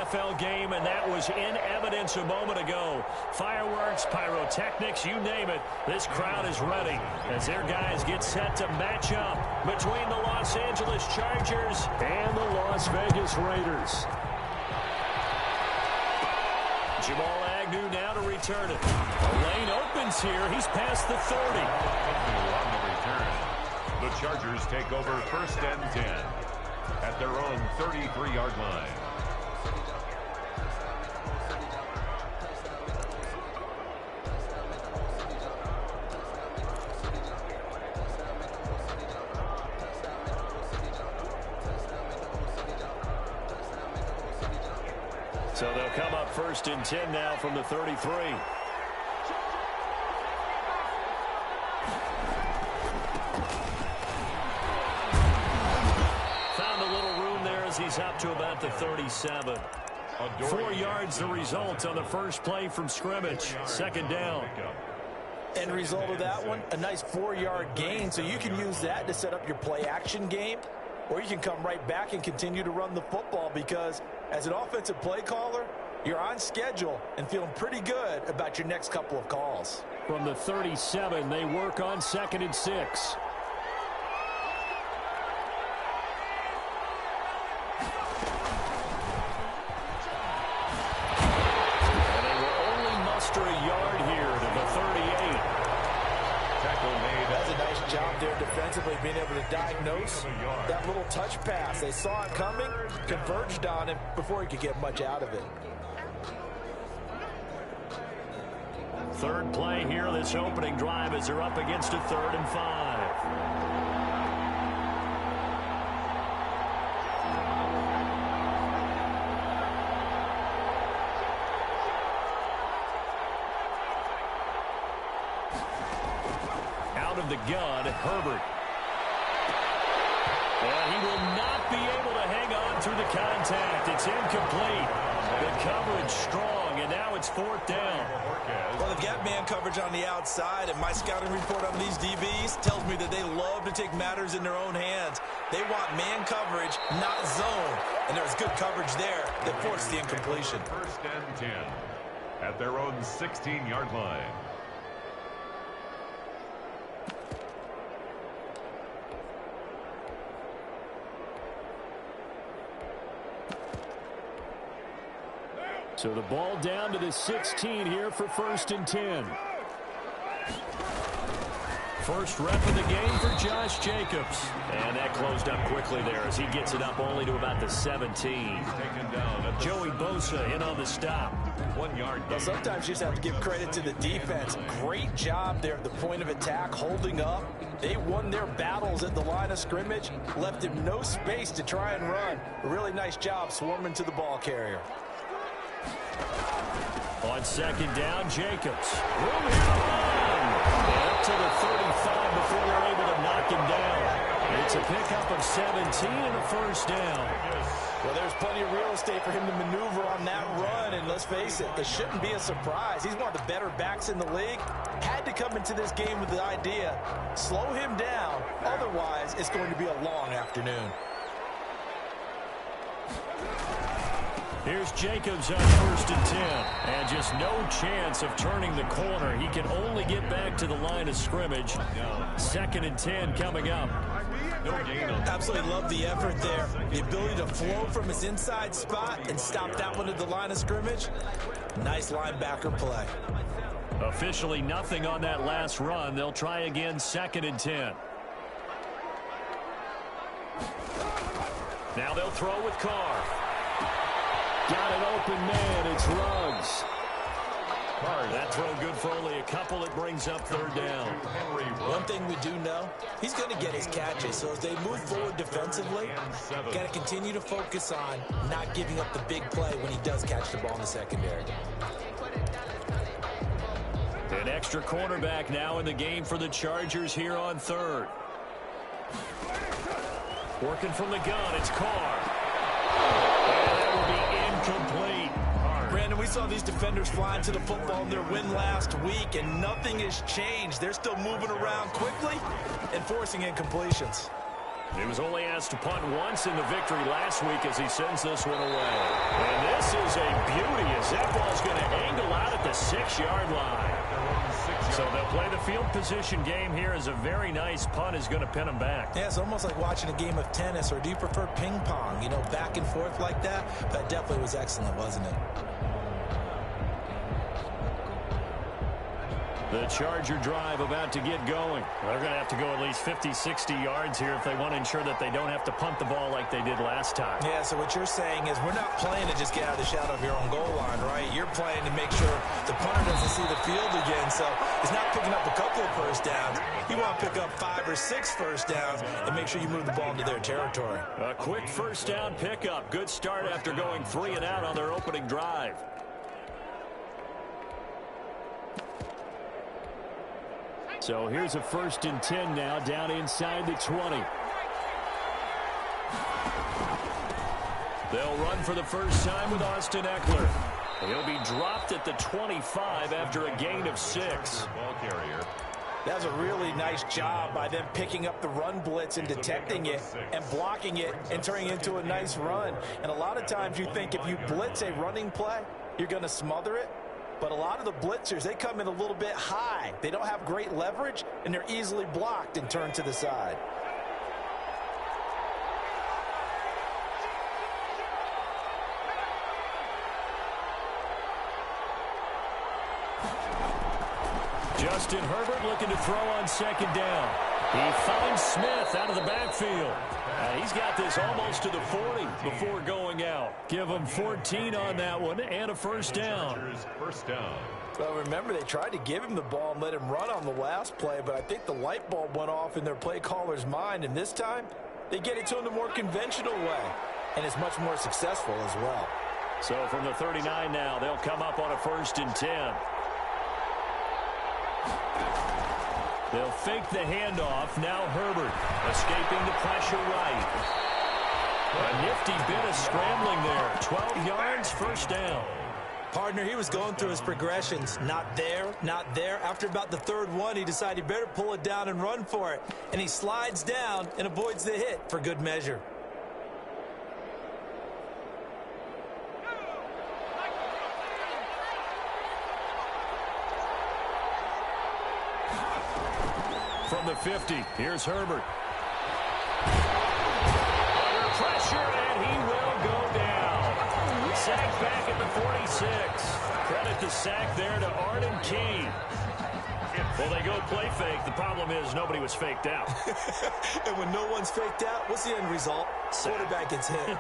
NFL game, and that was in evidence a moment ago. Fireworks, pyrotechnics, you name it. This crowd is ready as their guys get set to match up between the Los Angeles Chargers and the Las Vegas Raiders. Jamal Agnew now to return it. The lane opens here. He's past the 30. On the return, the Chargers take over 1st and 10 at their own 33-yard line. So they'll come up 1st and 10 now from the 33. Found a little room there as he's up to about the 37. 4 yards the result on the first play from scrimmage. 2nd down. End result of that one, a nice 4-yard gain, so you can use that to set up your play-action game, or you can come right back and continue to run the football because as an offensive play caller, you're on schedule and feeling pretty good about your next couple of calls. From the 37, they work on 2nd and 6. And they will only muster a yard here to the 38. Tackle made. That's a nice job there defensively, being able to diagnose that little touch pass. They saw it coming, converged on him before he could get much out of it. 3rd play here, this opening drive as they're up against a 3rd and 5. Out of the gun, Herbert. And he will not be able to hang on through the contact. It's incomplete. The coverage strong, and now it's 4th down. Well, they've got man coverage on the outside, and my scouting report on these DBs tells me that they love to take matters in their own hands. They want man coverage, not zone. And there was good coverage there that forced the incompletion. 1st and 10 at their own 16-yard line. So the ball down to the 16 here for 1st and 10. First rep of the game for Josh Jacobs. And that closed up quickly there as he gets it up only to about the 17. Joey Bosa in on the stop. 1 yard. Well, sometimes you just have to give credit to the defense. Great job there at the point of attack, holding up. They won their battles at the line of scrimmage, left him no space to try and run. A really nice job swarming to the ball carrier. On 2nd down, Jacobs. Room here to run. And up to the 35 before they're able to knock him down. It's a pickup of 17 and a 1st down. Well, there's plenty of real estate for him to maneuver on that run, and let's face it, it shouldn't be a surprise. He's one of the better backs in the league. Had to come into this game with the idea, slow him down, otherwise it's going to be a long afternoon. Here's Jacobs on 1st and 10. And just no chance of turning the corner. He can only get back to the line of scrimmage. 2nd and 10 coming up. No gain. Absolutely love the effort there. The ability to flow from his inside spot and stop that one at the line of scrimmage. Nice linebacker play. Officially nothing on that last run. They'll try again 2nd and 10. Now they'll throw with Carr. Got an open man. It's Ruggs. That throw good for only a couple. It brings up 3rd down. One thing we do know, he's going to get his catches. So as they move forward defensively, got to continue to focus on not giving up the big play when he does catch the ball in the secondary. An extra cornerback now in the game for the Chargers here on 3rd. Working from the gun, it's Carr. And that will be incomplete. Brandon, we saw these defenders flying to the football in their win last week, and nothing has changed. They're still moving around quickly and forcing incompletions. He was only asked to punt once in the victory last week as he sends this one away. And this is is a beauty as that ball's going to angle out at the 6-yard line. So they'll play the field position game here as a very nice punt is going to pin them back. Yeah, it's almost like watching a game of tennis, or do you prefer ping pong? You know, back and forth like that? That definitely was excellent, wasn't it? The Charger drive about to get going. They're going to have to go at least 50, 60 yards here if they want to ensure that they don't have to punt the ball like they did last time. Yeah, so what you're saying is we're not playing to just get out of the shadow of your own goal line, right? You're playing to make sure the punter doesn't see the field again. So he's not picking up a couple of first downs. You want to pick up 5 or 6 first downs and make sure you move the ball into their territory. A quick first down pickup. Good start after going 3 and out on their opening drive. So here's a 1st and 10 now, down inside the 20. They'll run for the first time with Austin Eckler. He'll be dropped at the 25 after a gain of 6. Ball carrier. That was a really nice job by them picking up the run blitz and detecting it and blocking it and turning it into a nice run. And a lot of times you think if you blitz a running play, you're going to smother it. But a lot of the blitzers, they come in a little bit high. They don't have great leverage, and they're easily blocked and turned to the side. Justin Herbert looking to throw on 2nd down. He finds Smith out of the backfield. He's got this almost to the 40 before going out. Give him 14 on that one and a first down. First down. Well, remember, they tried to give him the ball and let him run on the last play, but I think the light bulb went off in their play caller's mind, and this time they get it to him the more conventional way, and it's much more successful as well. So from the 39 now, they'll come up on a 1st and 10. They'll fake the handoff. Now Herbert escaping the pressure right. A nifty bit of scrambling there. 12 yards, first down. Partner, he was going through his progressions. Not there, not there. After about the 3rd one, he decided he better pull it down and run for it. And he slides down and avoids the hit for good measure. From the 50, here's Herbert. Under pressure, and he will go down. Sacked back at the 46. Credit the sack there to Arden Key. Well, they go play fake. The problem is nobody was faked out. And when no one's faked out, what's the end result? Quarterback gets hit.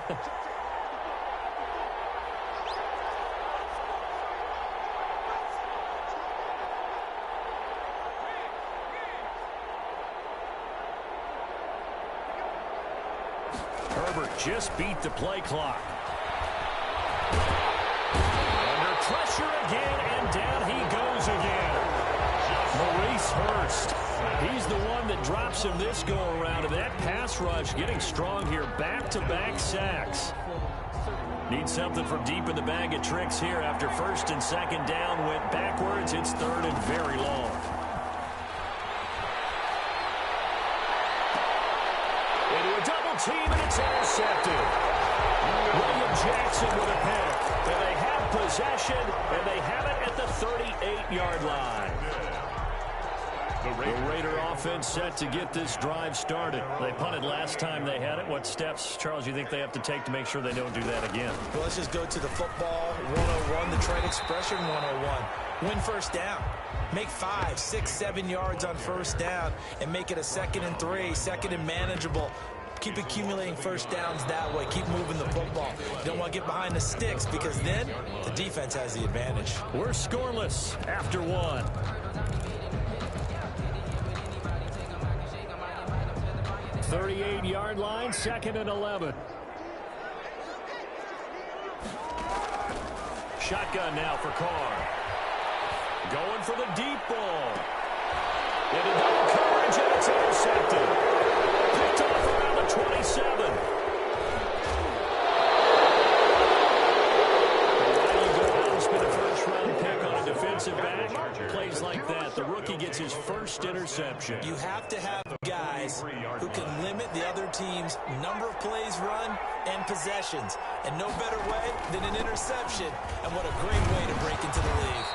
Herbert just beat the play clock. Under pressure again, and down he goes again. Maurice Hurst. He's the one that drops him this go-around, and that pass rush getting strong here. Back-to-back sacks. Need something from deep in the bag of tricks here after 1st and 2nd down went backwards. It's 3rd and very long. Team, and it's intercepted. William Jackson with a pick. And they have possession, and they have it at the 38-yard line. The Raider offense set to get this drive started. They punted last time they had it. What steps, Charles, you think they have to take to make sure they don't do that again? Well, let's just go to the football 101, the trade expression 101. Win first down. Make 5, 6, 7 yards on first down and make it a 2nd and 3, 2nd and manageable. Keep accumulating first downs that way. Keep moving the football. You don't want to get behind the sticks because then the defense has the advantage. We're scoreless after 1. $38-yard line, 2nd and 11. Shotgun now for Carr. Going for the deep ball. Into double coverage, and it's intercepted. Picked off around the 27. It's been a first-round pick on a defensive back. Plays like that, the rookie gets his first interception. You have to have a guy guys who can limit the other team's number of plays run and possessions. And no better way than an interception. And what a great way to break into the league.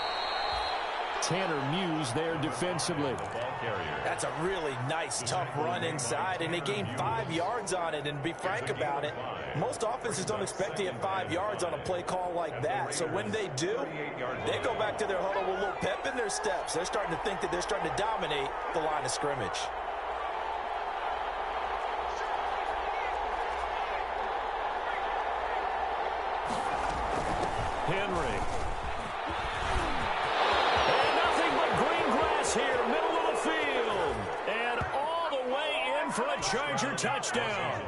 Tanner Muse there defensively. That's a really nice, tough run inside, and they gained 5 yards on it. And to be frank about it, most offenses don't expect to get 5 yards on a play call like that. So when they do, they go back to their huddle with a little pep in their steps. They're starting to think that they're starting to dominate the line of scrimmage. Henry. And nothing but green grass here, middle of the field. And all the way in for a Charger touchdown.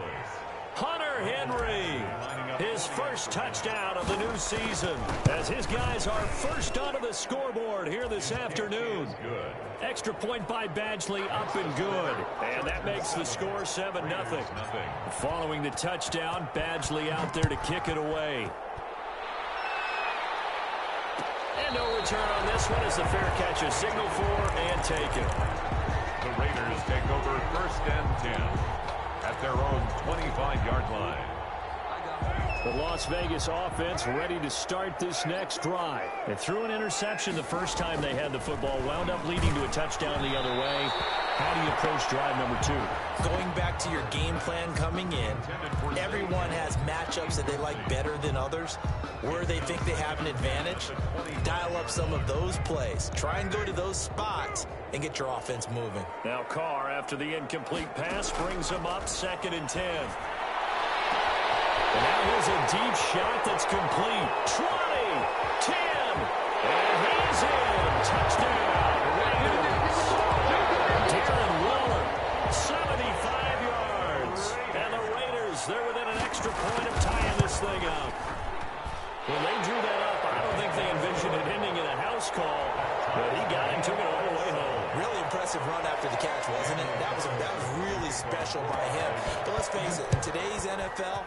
Hunter Henry, his first touchdown of the new season, as his guys are first onto the scoreboard here this afternoon. Extra point by Badgley, up and good. And that makes the score 7-0. Following the touchdown, Badgley out there to kick it away. And no return on this one as the fair catch is signaled for and taken. The Raiders take over 1st and 10 at their own 25-yard line. The Las Vegas offense ready to start this next drive. They threw an interception the first time they had the football, wound up leading to a touchdown the other way. How do you approach drive number 2? Going back to your game plan coming in, everyone has matchups that they like better than others, where they think they have an advantage. Dial up some of those plays. Try and go to those spots and get your offense moving. Now Carr, after the incomplete pass, brings them up 2nd and 10. And that was a deep shot that's complete. 20, 10, and he's in. Touchdown, Raiders. Darren Waller, 75 yards. And the Raiders, they're within an extra point of tying this thing up. When they drew that up, I don't think they envisioned it ending in a house call, but he got it and took it all the way home. Really impressive run after the catch, wasn't it? That was really special by him. But let's face it, in today's NFL,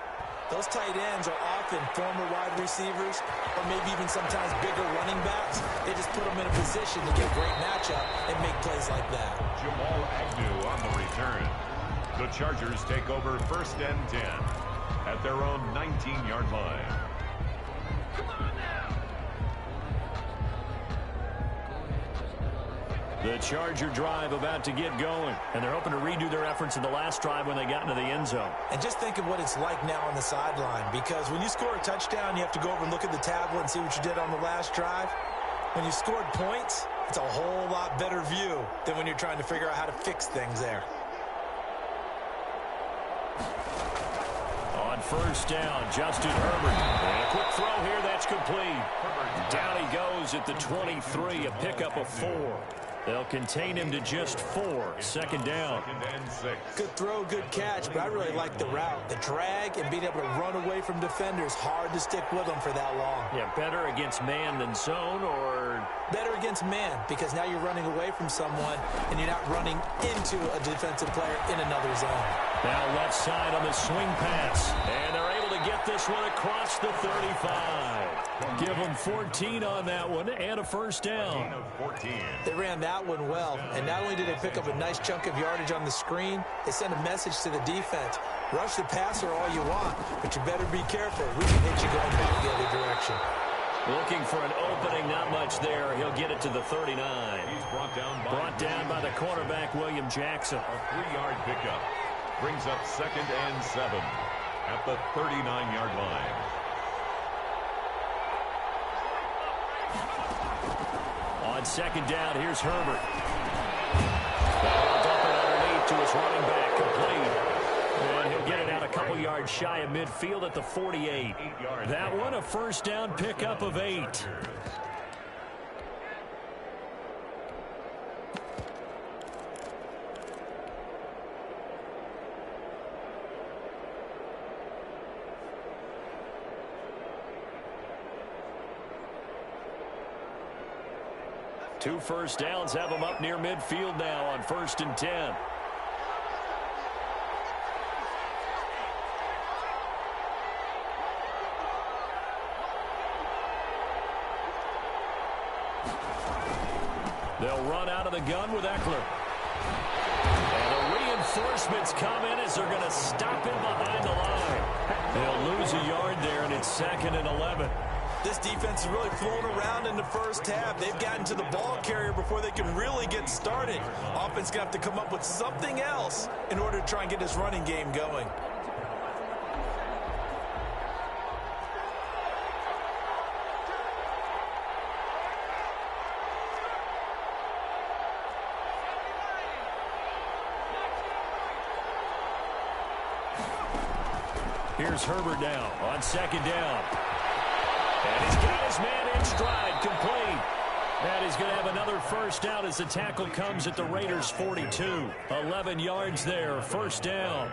those tight ends are often former wide receivers or maybe even sometimes bigger running backs. They just put them in a position to get a great matchup and make plays like that. Jamal Agnew on the return. The Chargers take over 1st and 10 at their own 19-yard line. The Charger drive about to get going, and they're hoping to redo their efforts in the last drive when they got into the end zone. And just think of what it's like now on the sideline, because when you score a touchdown, you have to go over and look at the tablet and see what you did on the last drive. When you scored points, it's a whole lot better view than when you're trying to figure out how to fix things there. On 1st down, Justin Herbert. And a quick throw here, that's complete. Down he goes at the 23, a pickup of 4. They'll contain him to just 4. 2nd down. 2nd and 6. Good throw, good catch, but I really like the route. The drag and being able to run away from defenders, hard to stick with them for that long. Yeah, better against man than zone, or better against man, because now you're running away from someone and you're not running into a defensive player in another zone. Now left side on the swing pass, and they're able to get this one across the 35. Give them 14 on that one and a 1st down. 14. They ran that one well, and not only did they pick up a nice chunk of yardage on the screen, they sent a message to the defense. Rush the passer all you want, but you better be careful. We can hit you going back the other direction. Looking for an opening, not much there. He'll get it to the 39. He's brought down by the cornerback, William Jackson. A 3-yard pickup brings up 2nd and 7 at the 39-yard line. On 2nd down, here's Herbert. They'll dump it underneath to his running back, complete. And he'll get it out a couple yards shy of midfield at the 48. That one, a 1st down pickup of 8. Two 1st downs have them up near midfield now on 1st and 10. They'll run out of the gun with Eckler. And a Reinforcements come in as they're going to stop him behind the line. They'll lose a yard there, and it's 2nd and 11. This defense is really flown around in the first half. They've gotten to the ball carrier before they can really get started. Offense got to come up with something else in order to try and get this running game going. Here's Herbert now on 2nd down. And he's got his man in stride, complete. And he's going to have another first down as the tackle comes at the Raiders' 42. 11 yards there, first down.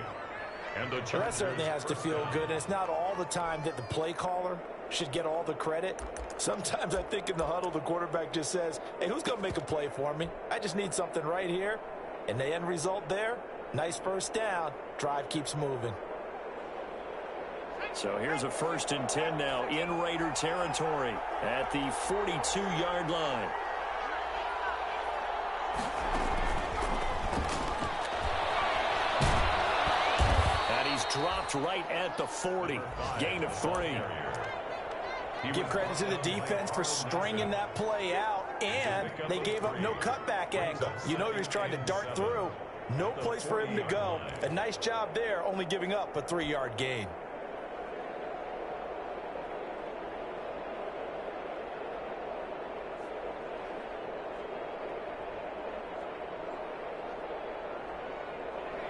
And that certainly has to feel good. And it's not all the time that the play caller should get all the credit. Sometimes I think in the huddle, the quarterback just says, hey, who's going to make a play for me? I just need something right here. And the end result there, nice first down. Drive keeps moving. So here's a 1st and 10 now in Raider territory at the 42-yard line. And he's dropped right at the 40. Gain of 3. Give credit to the defense for stringing that play out, and they gave up no cutback angle. You know he was trying to dart through. No place for him to go. A nice job there, only giving up a 3-yard gain.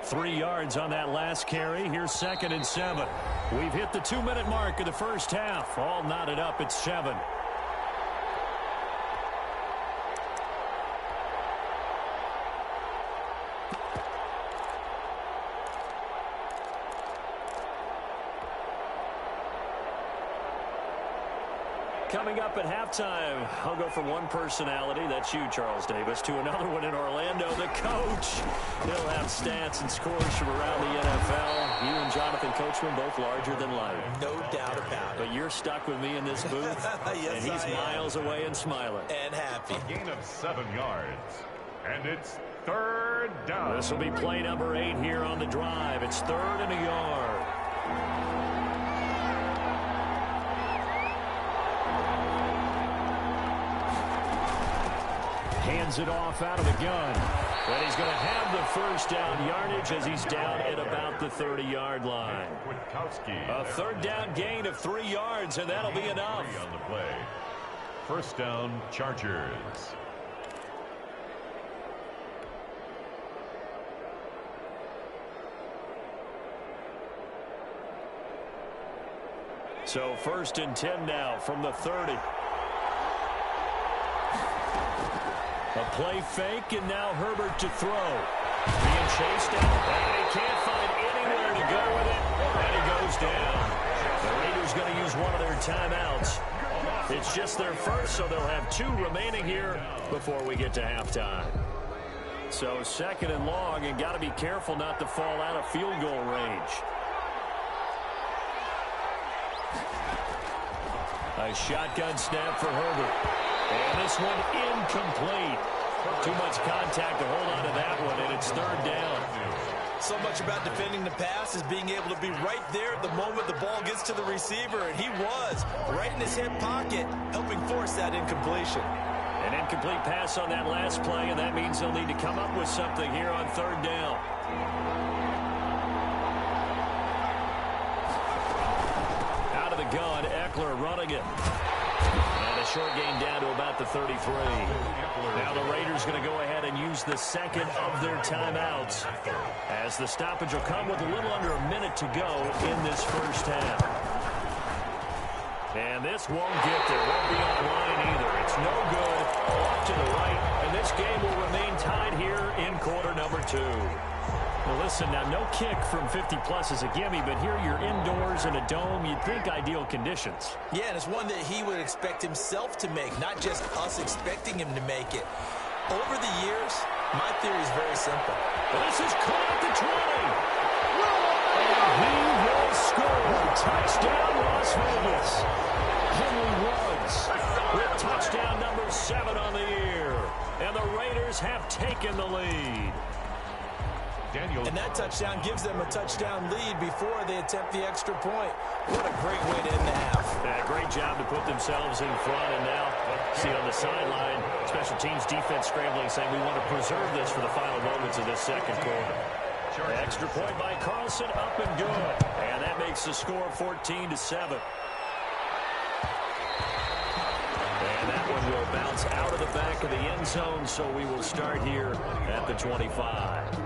Three yards on that last carry. Here's 2nd and 7. We've hit the 2-minute mark of the first half. All knotted up at 7. Coming up at halftime, I'll go from one personality, that's you, Charles Davis, to another one in Orlando, the coach. He'll have stats and scores from around the NFL. You and Jonathan Coachman, both larger than life. No doubt about it. But you're stuck with me in this booth, yes, and he's miles away and smiling. And happy. A gain of 7 yards, and it's 3rd down. This will be play number 8 here on the drive. It's 3rd and a yard. Hands it off out of the gun. But he's going to have the first down yardage as he's down at about the 30-yard line. A 3rd down gain of 3 yards, and that'll be enough. On the play. First down, Chargers. So 1st and 10 now from the 30. A play fake, and now Herbert to throw. Being chased down, and he can't find anywhere to go with it, and he goes down. The Raiders going to use one of their timeouts. It's just their first, so they'll have 2 remaining here before we get to halftime. So 2nd and long, and got to be careful not to fall out of field goal range. A shotgun snap for Herbert. And this one incomplete. Too much contact to hold on to that one, and it's 3rd down. So much about defending the pass is being able to be right there at the moment the ball gets to the receiver, and he was right in his hip pocket, helping force that incompletion. An incomplete pass on that last play, and that means they'll need to come up with something here on 3rd down. Out of the gun, Eckler running it. Short gain down to about the 33. Now the Raiders going to go ahead and use the 2nd of their timeouts, as the stoppage will come with a little under a minute to go in this first half. And this won't get there. Won't be online either. It's no good. Off to the right. And this game will remain tied here in quarter number 2. Well, listen, now no kick from 50-plus is a gimme, but here you're indoors in a dome. You'd think ideal conditions. Yeah, and it's one that he would expect himself to make, not just us expecting him to make it. Over the years, my theory is very simple. This is caught at the 20. And he will score. Touchdown, Las Vegas. Henry Ruggs with touchdown number 7 on the year. And the Raiders have taken the lead. Daniel. And that touchdown gives them a touchdown lead before they attempt the extra point. What a great way to end the half. Yeah, great job to put themselves in front. And now, see on the sideline, special teams defense scrambling, saying we want to preserve this for the final moments of this second quarter. Extra point by Carlson, up and good. And that makes the score 14-7. And that one will bounce out of the back of the end zone, so we will start here at the 25.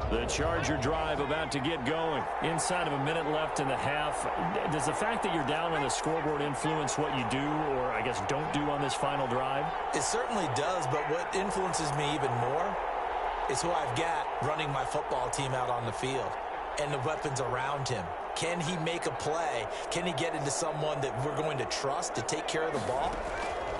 The Charger drive about to get going. Inside of a minute left in the half. Does the fact that you're down on the scoreboard influence what you do, or I guess don't do on this final drive? It certainly does, but what influences me even more is who I've got running my football team out on the field and the weapons around him. Can he make a play? Can he get into someone that we're going to trust to take care of the ball?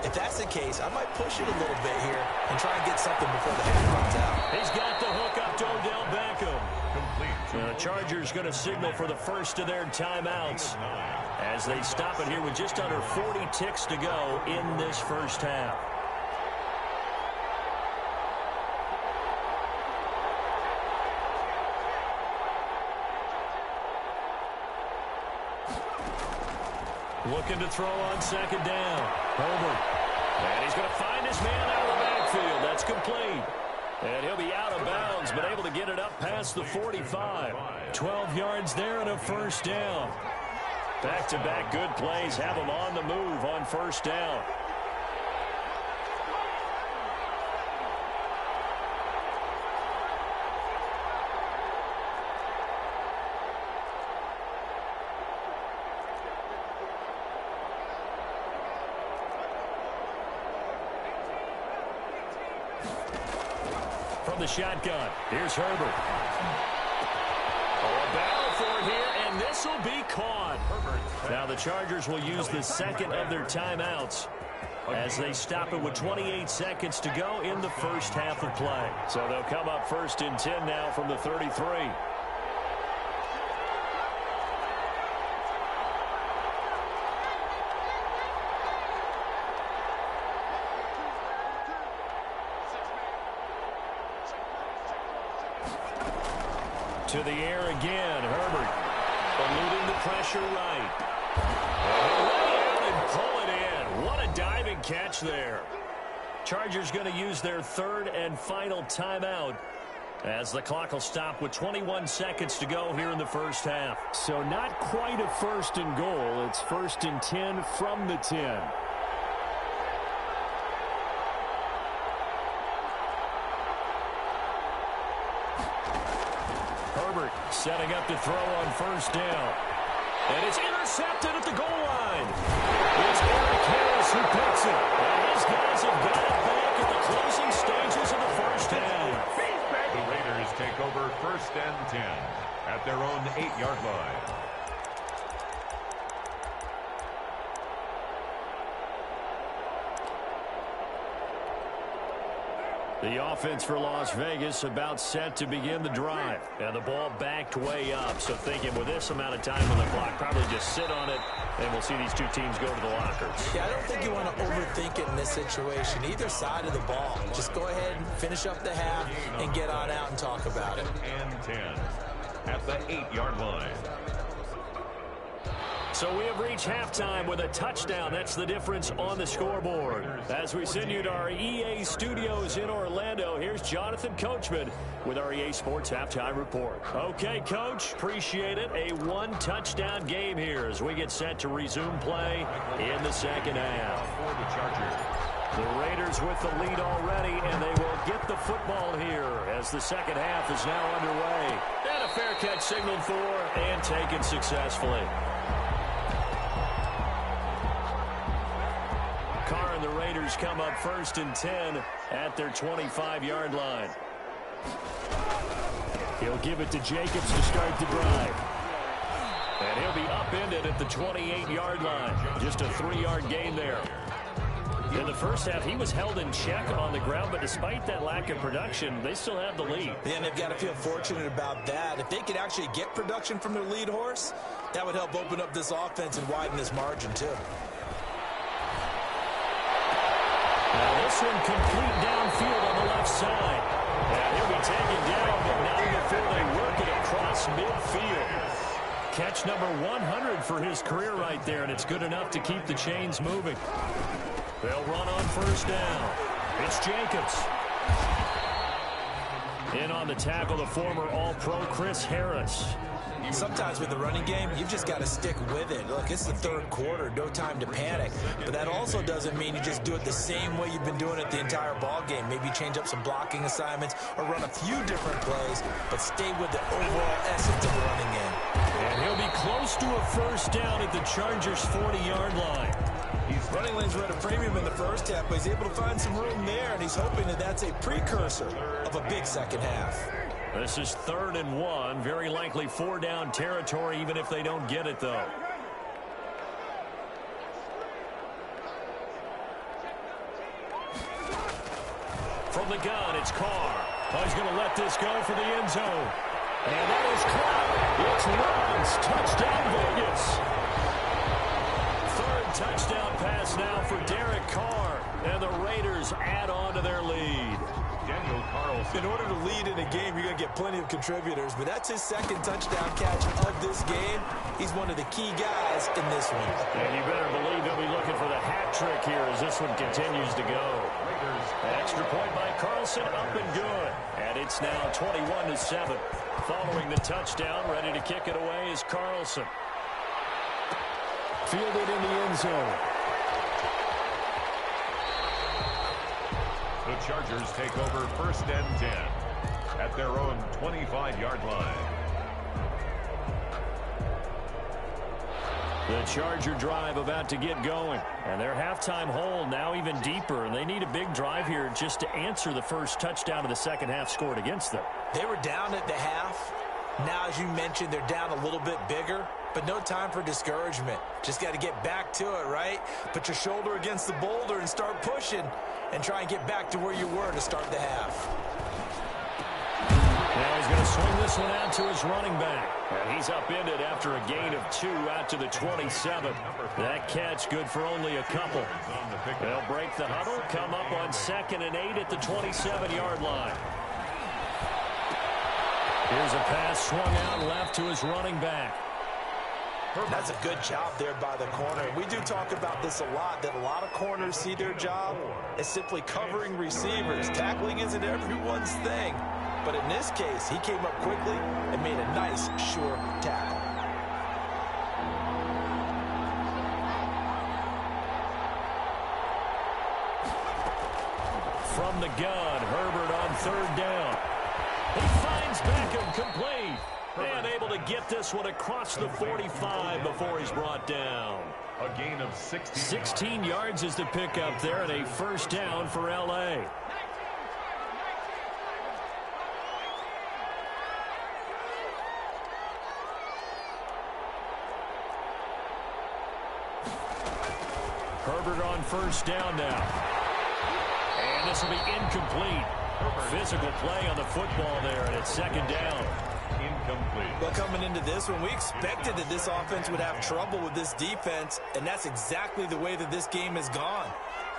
If that's the case, I might push it a little bit here and try and get something before the half runs out. He's got the hook up to Odell Beckham. Complete. The Chargers going to signal for the first of their timeouts as they stop it here with just under 40 ticks to go in this first half. Looking to throw on second down. Herbert. And he's going to find his man out of the backfield. That's complete. And he'll be out of bounds, but able to get it up past the 45. 12 yards there and a first down. Back-to-back good plays have him on the move on first down. From the shotgun, here's Herbert. Oh, a battle for it here, and this will be caught. Now the Chargers will use the second of their timeouts as they stop it with 28 seconds to go in the first half of play. So they'll come up first and 10 now from the 33. To the air again, Herbert eluding the pressure right. Lay out and pull it in. What a diving catch there. Chargers going to use their third and final timeout as the clock will stop with 21 seconds to go here in the first half. So not quite a first and goal. It's first and 10 from the 10. Setting up to throw on first down. And it's intercepted at the goal line. It's Eric Harris who picks it. And these guys have got it back at the closing stages of the first half. The Raiders take over first and 10 at their own 8-yard line. The offense for Las Vegas about set to begin the drive. And the ball backed way up. So thinking with this amount of time on the clock, probably just sit on it, and we'll see these two teams go to the lockers. Yeah, I don't think you want to overthink it in this situation. Either side of the ball. Just go ahead and finish up the half and get on out and talk about it. And 10 at the 8-yard line. So we have reached halftime with a touchdown. That's the difference on the scoreboard. As we send you to our EA studios in Orlando, here's Jonathan Coachman with our EA Sports Halftime Report. Okay, Coach, appreciate it. A one-touchdown game here as we get set to resume play in the second half. For the Chargers. The Raiders with the lead already, and they will get the football here as the second half is now underway. And a fair catch signaled for and taken successfully. Carr and the Raiders come up first and 10 at their 25-yard line. He'll give it to Jacobs to start the drive. And he'll be upended at the 28-yard line. Just a 3-yard gain there. In the first half, he was held in check on the ground, but despite that lack of production, they still have the lead. Yeah, and they've got to feel fortunate about that. If they could actually get production from their lead horse, that would help open up this offense and widen this margin, too. Now this one complete downfield on the left side. And he'll be taken down, but not before they work it across midfield. Catch number 100 for his career right there, and it's good enough to keep the chains moving. They'll run on first down. It's Jacobs. In on the tackle, the former All-Pro Chris Harris. Sometimes with the running game, you've just got to stick with it. Look, it's the third quarter, no time to panic. But that also doesn't mean you just do it the same way you've been doing it the entire ball game. Maybe change up some blocking assignments or run a few different plays, but stay with the overall essence of the running game. And he'll be close to a first down at the Chargers' 40-yard line. Running lanes were at a premium in the first half, but he's able to find some room there, and he's hoping that that's a precursor of a big second half. This is 3rd and 1. Very likely 4-down territory, even if they don't get it, though. From the gun, it's Carr. Oh, he's going to let this go for the end zone. And that is caught. It's runs. Touchdown, Vegas. 3rd touchdown pass now for Derek Carr. And the Raiders add on to their lead. In order to lead in a game, you're going to get plenty of contributors, but that's his 2nd touchdown catch of this game. He's one of the key guys in this one. And you better believe they'll be looking for the hat trick here as this one continues to go. An extra point by Carlson, up and good. And it's now 21-7. Following the touchdown, ready to kick it away is Carlson. Fielded in the end zone. The Chargers take over 1st and 10 at their own 25-yard line. The Charger drive about to get going. And their halftime hole now even deeper. And they need a big drive here just to answer the first touchdown of the second half scored against them. They were down at the half. Now, as you mentioned, they're down a little bit bigger. But no time for discouragement. Just got to get back to it, right? Put your shoulder against the boulder and start pushing. And try and get back to where you were to start the half. Now he's going to swing this one out to his running back. And he's upended after a gain of 2 out to the 27. That catch good for only a couple. They'll break the huddle, come up on 2nd and 8 at the 27-yard line. Here's a pass swung out left to his running back. That's a good job there by the corner. We do talk about this a lot, that a lot of corners see their job as simply covering receivers. Tackling isn't everyone's thing. But in this case, he came up quickly and made a nice, sure tackle. From the gun, Herbert on 3rd down. He finds Beckham complete. And able to get this one across the 45 before he's brought down. A gain of 16 yards is the pickup there, and a first down for L.A. Herbert on first down now. And this will be incomplete. Physical play on the football there, and it's 2nd down. Incomplete. Well, coming into this one, we expected that this offense would have trouble with this defense, and that's exactly the way that this game has gone.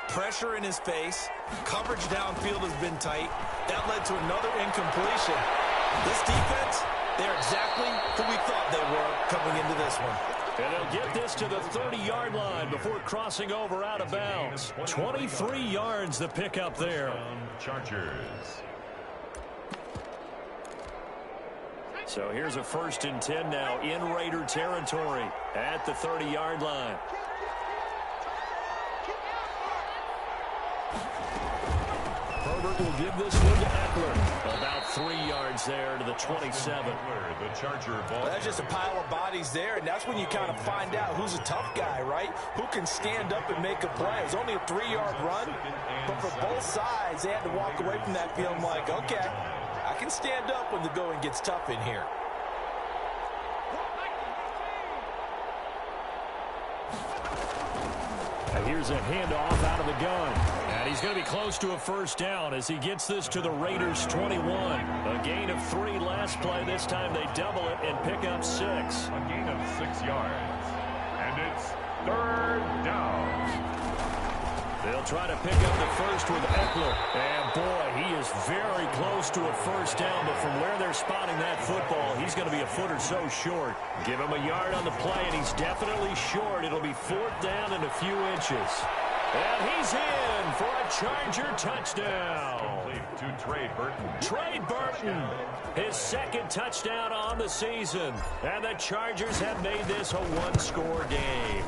Pressure in his face, coverage downfield has been tight. That led to another incompletion. This defense, they're exactly who we thought they were coming into this one. And they'll get this to the 30-yard line before crossing over out of bounds. 23 yards the pickup there. Chargers. So here's a 1st and 10 now in Raider territory at the 30-yard line. Herbert will give this one to Eckler. About 3 yards there to the 27. The Charger ball. Well, that's just a pile of bodies there, and that's when you kind of find out who's a tough guy, right? Who can stand up and make a play. It was only a 3-yard run, but for both sides, they had to walk away from that feeling like, okay, I can stand up when the going gets tough in here. And here's a handoff out of the gun. And he's going to be close to a first down as he gets this to the Raiders' 21. A gain of 3 last play. This time they double it and pick up 6. A gain of 6 yards. And it's 3rd down. They'll try to pick up the first with Eckler. And, boy, he is very close to a first down, but from where they're spotting that football, he's going to be a foot or so short. Give him a yard on the play, and he's definitely short. It'll be 4th down and a few inches. And he's in for a Charger touchdown. To Trey Burton. Trey Burton, his 2nd touchdown on the season. And the Chargers have made this a one-score game.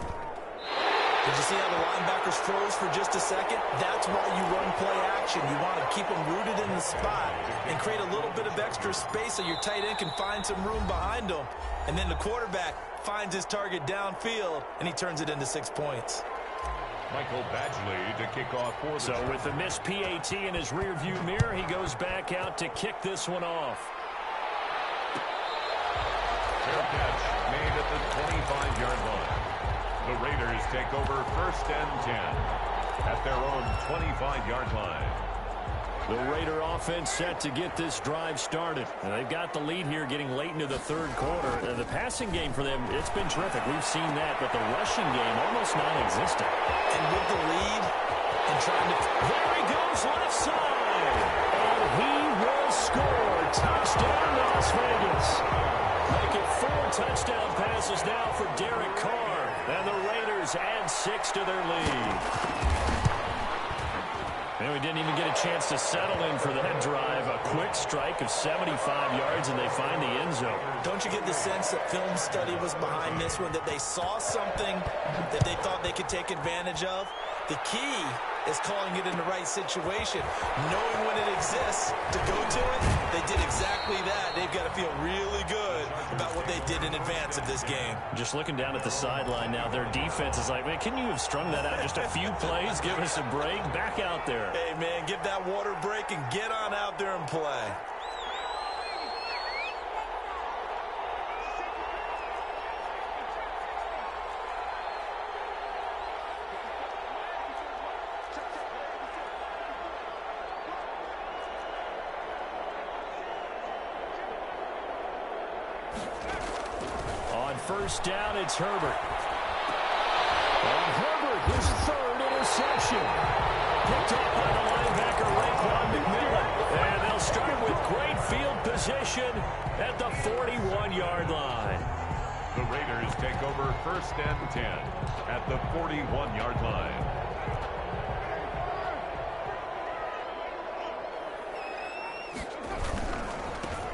Did you see how the linebackers froze for just a second? That's why you run play action. You want to keep them rooted in the spot and create a little bit of extra space so your tight end can find some room behind him. And then the quarterback finds his target downfield, and he turns it into 6 points. Michael Badgley to kick off for the So with the missed PAT in his rearview mirror, he goes back out to kick this one off. Fair catch made at the 25-yard line. The Raiders take over 1st and 10 at their own 25-yard line. The Raider offense set to get this drive started. And they've got the lead here getting late into the 3rd quarter. The passing game for them, it's been terrific. We've seen that, but the rushing game almost non-existent. And with the lead and trying to... There he goes left side. And he will score. Touchdown, Las Vegas. Make it 4 touchdown passes now for Derek Carr. And the Raiders add 6 to their lead. And we didn't even get a chance to settle in for that drive. A quick strike of 75 yards, and they find the end zone. Don't you get the sense that film study was behind this one, that they saw something that they thought they could take advantage of? The key is calling it in the right situation, knowing when it exists to go to it. They did exactly that. They've got to feel really good about what they did in advance of this game. Just looking down at the sideline now, their defense is like, man, can you have strung that out just a few plays? Give us a break. Back out there. Hey, man, give that water break and get on out there and play. First down, it's Herbert. And Herbert, his 3rd interception. Picked up by the linebacker, Raekwon McMillan. And they'll start with great field position at the 41-yard line. The Raiders take over 1st and 10 at the 41-yard line.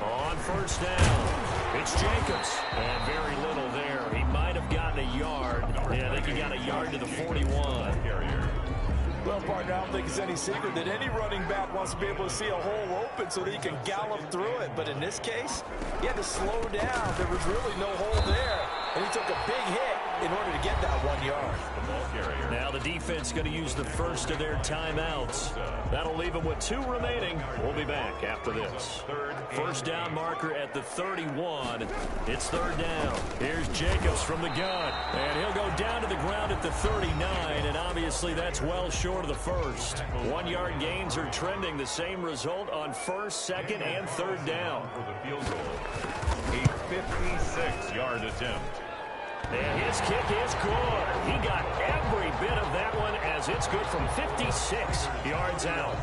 On first down, it's Jacobs. And very little there. He might have gotten a yard. Yeah, I think he got a yard to the 41. Well, partner, I don't think it's any secret that any running back wants to be able to see a hole open so that he can gallop through it. But in this case, he had to slow down. There was really no hole there. And he took a big hit in order to get that 1 yard. Now the defense going to use the first of their timeouts. That'll leave them with 2 remaining. We'll be back after this. First down marker at the 31. It's 3rd down. Here's Jacobs from the gun. And he'll go down to the ground at the 39. And obviously that's well short of the first. 1 yard gains are trending. The same result on 1st, 2nd, and 3rd down. For the field goal, a 56-yard attempt. And his kick is good. He got every bit of that one as it's good from 56 yards out.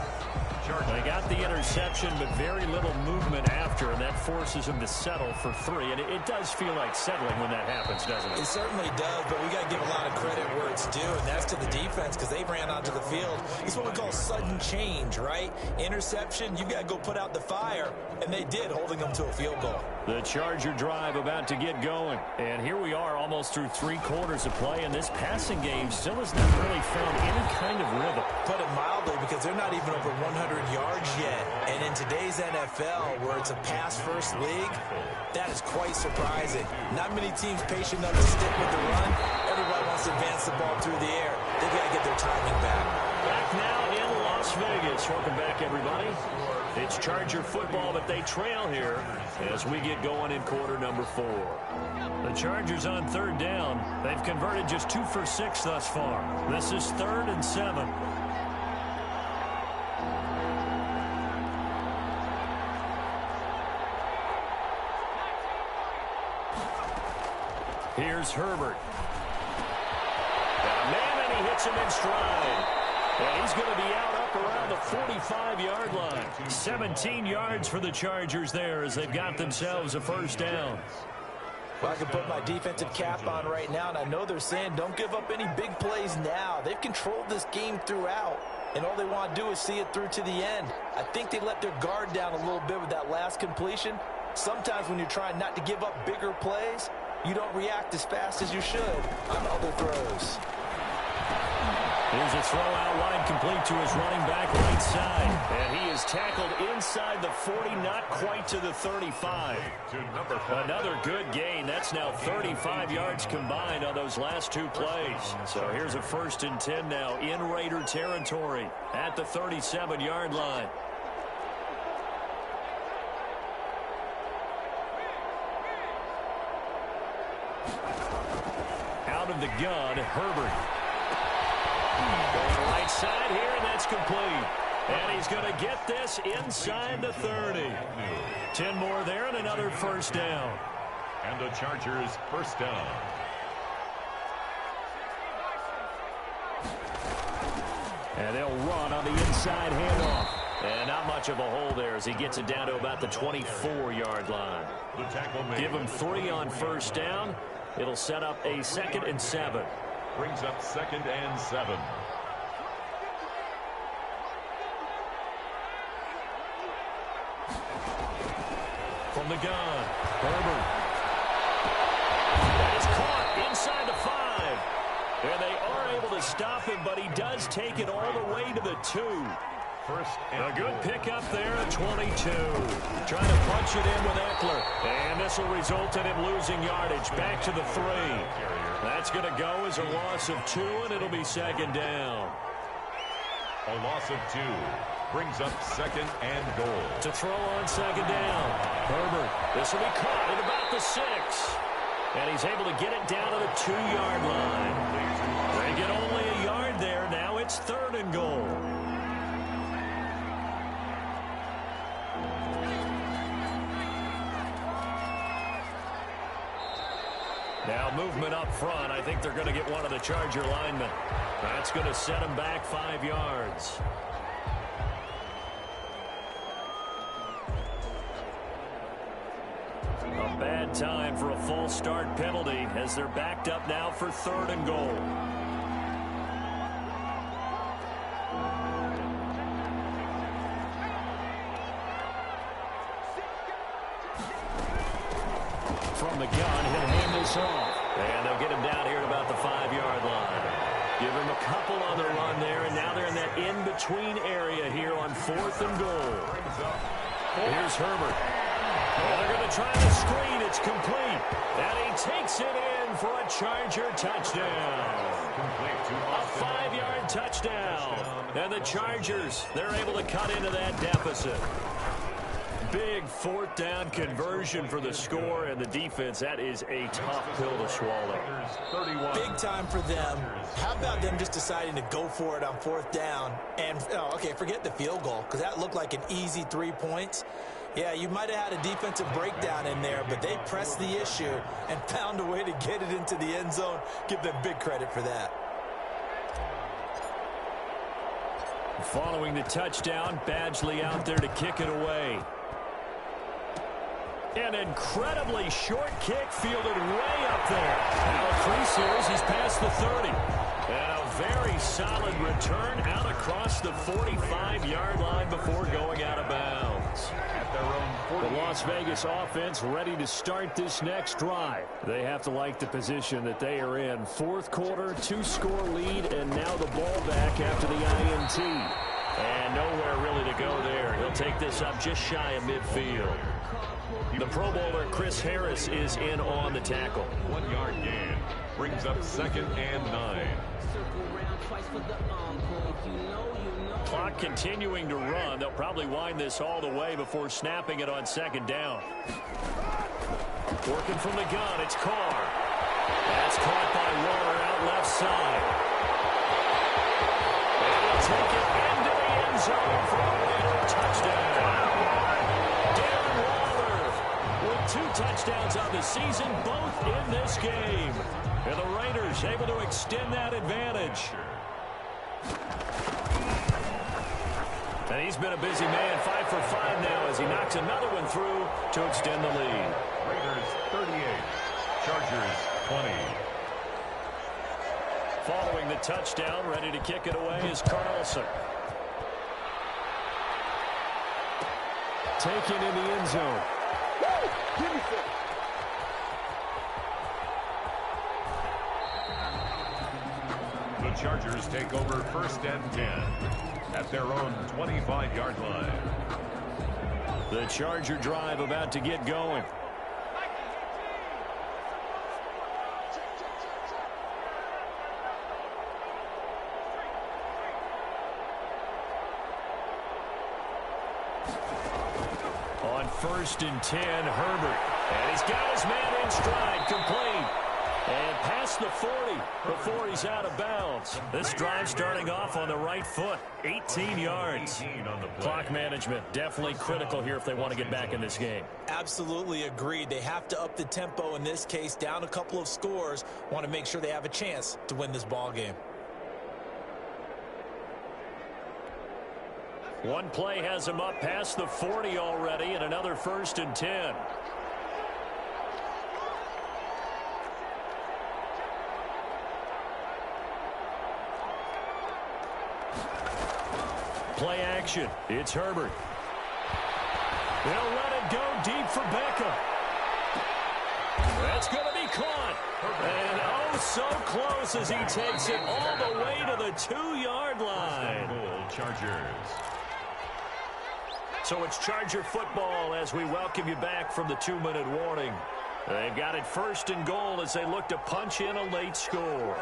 They got the interception, but very little movement after, and that forces him to settle for 3. And it does feel like settling when that happens, doesn't it? It certainly does, but we got to give a lot of credit where it's due, and that's to the defense because they ran onto the field. It's what we call sudden change, right? Interception, you've got to go put out the fire, and they did, holding them to a field goal. The Charger drive about to get going. And here we are almost through 3 quarters of play, and this passing game still has not really found any kind of rhythm. Put it mildly, because they're not even over 100 yards yet. And in today's NFL, where it's a pass-first league, that is quite surprising. Not many teams patient enough to stick with the run. Everybody wants to advance the ball through the air. They've got to get their timing back. Back now in Las Vegas. Welcome back, everybody. It's Charger football, but they trail here as we get going in quarter number 4. The Chargers on 3rd down. They've converted just 2 for 6 thus far. This is 3rd and 7. Here's Herbert. Got a man, and he hits him in stride. And he's going to be out up around the 45-yard line. 17 yards for the Chargers there as they've got themselves a first down. Well, I can put my defensive cap on right now, and I know they're saying don't give up any big plays now. They've controlled this game throughout, and all they want to do is see it through to the end. I think they let their guard down a little bit with that last completion. Sometimes when you're trying not to give up bigger plays, you don't react as fast as you should on other throws. Here's a throw out wide, complete to his running back right side. And he is tackled inside the 40, not quite to the 35. Another good gain. That's now 35 yards combined on those last two plays. So here's a 1st and 10 now in Raider territory at the 37-yard line. Out of the gun, Herbert. Going right side here, and that's complete. And he's going to get this inside the 30. 10 more there and another first down. And the Chargers first down. And they'll run on the inside handoff. And not much of a hole there as he gets it down to about the 24-yard line. The tackle made. Give him 3 on first down. It'll set up a 2nd and 7. Brings up 2nd and 7. From the gun, Herbert. That is caught inside the 5. And they are able to stop him, but he does take it all the way to the 2. A good pickup there at 22. Trying to punch it in with Eckler. And this will result in him losing yardage. Back to the 3. That's going to go as a loss of 2, and it'll be 2nd down. A loss of 2. Brings up 2nd and goal. To throw on 2nd down. Herbert. This will be caught at about the 6. And he's able to get it down to the 2-yard line. They get only a yard there. Now it's 3rd and goal. Now movement up front. I think they're going to get one of the Charger linemen. That's going to set him back 5 yards. A bad time for a false start penalty as they're backed up now for 3rd and goal. From the gun, he'll hand this off. And they'll get him down here at about the 5-yard line. Give him a couple on the run there, and now they're in that in-between area here on 4th and goal. Here's Herbert. And they're going to try the screen. It's complete. And he takes it in for a Charger touchdown. A 5-yard touchdown. And the Chargers, they're able to cut into that deficit. Big 4th down conversion for the score, and the defense, that is a tough pill to swallow. Big time for them. How about them just deciding to go for it on 4th down? And, okay, forget the field goal, because that looked like an easy 3 points. Yeah, you might have had a defensive breakdown in there, but they pressed the issue and found a way to get it into the end zone. Give them big credit for that. Following the touchdown, Badgley out there to kick it away. An incredibly short kick fielded way up there. Now 3 series, he's past the 30. And a very solid return out across the 45-yard line before going out of bounds. At their own 40. The Las Vegas offense ready to start this next drive. They have to like the position that they are in. 4th quarter, 2-score lead, and now the ball back after the INT. And nowhere really to go there. He'll take this up just shy of midfield. The Pro Bowler Chris Harris is in on the tackle. 1-yard gain. Brings up 2nd and 9. Clock continuing to run. They'll probably wind this all the way before snapping it on 2nd down. Working from the gun, it's Carr. That's caught by Waller out left side. And he'll take it into the end zone for a Raider touchdown. 2 touchdowns on the season, both in this game. And the Raiders able to extend that advantage. And he's been a busy man, 5 for 5 now as he knocks another one through to extend the lead. Raiders 38, Chargers 20. Following the touchdown, ready to kick it away is Carlson. Taken in the end zone. The Chargers take over 1st and 10 at their own 25-yard line. The Charger drive about to get going. On 1st and 10, Herbert. And he's got his man in stride, complete. And past the 40 before he's out of bounds. This drive starting off on the right foot. 18 yards. 18 on the play. Clock management definitely critical here if they want to get back in this game. Absolutely agreed. They have to up the tempo in this case, down a couple of scores. Want to make sure they have a chance to win this ball game. One play has him up past the 40 already, and another 1st and 10. Play action. It's Herbert. They'll let it go deep for Beckham. That's going to be caught. And oh, so close as he takes it all the way to the 2-yard line. Goal, Chargers. So it's Charger football as we welcome you back from the 2-minute warning. They've got it 1st and goal as they look to punch in a late score.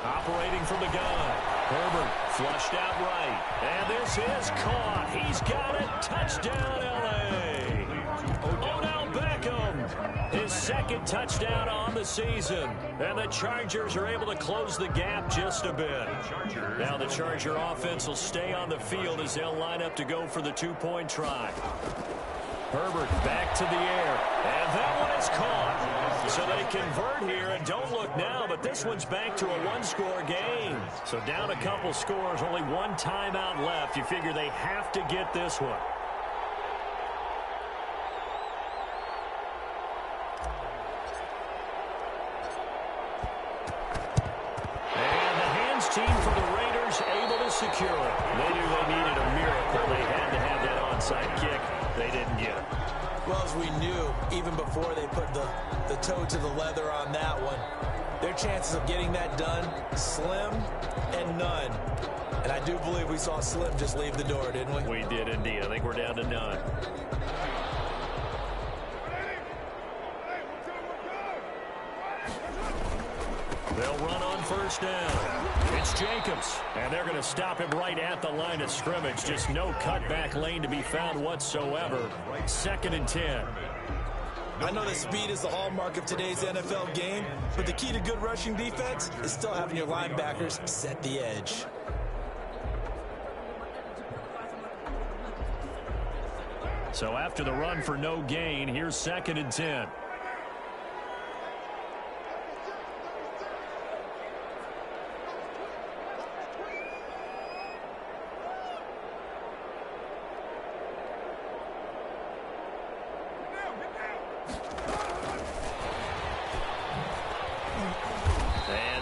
Operating from the gun. Herbert flushed out right. And this is caught. He's got it. Touchdown, L.A. Odell Beckham. His 2nd touchdown on the season. And the Chargers are able to close the gap just a bit. Now the Charger offense will stay on the field as they'll line up to go for the 2-point try. Herbert back to the air. And that one is caught. So they convert here, and don't look now, but this one's back to a 1-score game. So down a couple scores, only one timeout left. You figure they have to get this one. And the hands team for the Raiders able to secure it. They knew they needed a miracle. They had to have that onside kick. They didn't get it. Well, as we knew, even before they put the toe to the leather on that one, their chances of getting that done, slim and none. And I do believe we saw Slim just leave the door, didn't we? We did indeed. I think we're down to none. They'll run on 1st down. It's Jacobs, and they're going to stop him right at the line of scrimmage. Just no cutback lane to be found whatsoever. 2nd and 10. I know that speed is the hallmark of today's NFL game, but the key to good rushing defense is still having your linebackers set the edge. So after the run for no gain, here's 2nd and 10.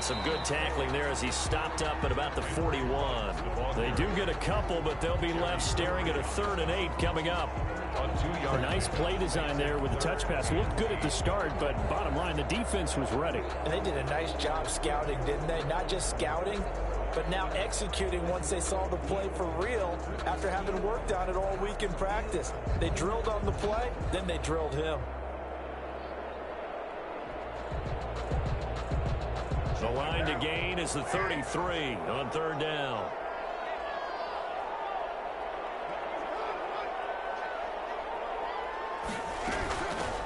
Some good tackling there as he stopped up at about the 41. They do get a couple, but they'll be left staring at a 3rd and 8 coming up. A nice play design there with the touch pass. Looked good at the start, but bottom line, the defense was ready. And they did a nice job scouting, didn't they? Not just scouting, but now executing once they saw the play for real after having worked on it all week in practice. They drilled on the play, then they drilled him. The line to gain is the 33 on 3rd down.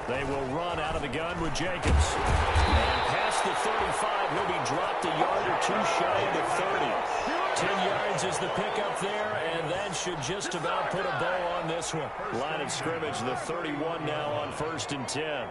They will run out of the gun with Jacobs. And past the 35, he'll be dropped a yard or two shy of the 30. 10 yards is the pickup there, and that should just about put a bow on this one. Line of scrimmage, the 31 now on 1st and 10.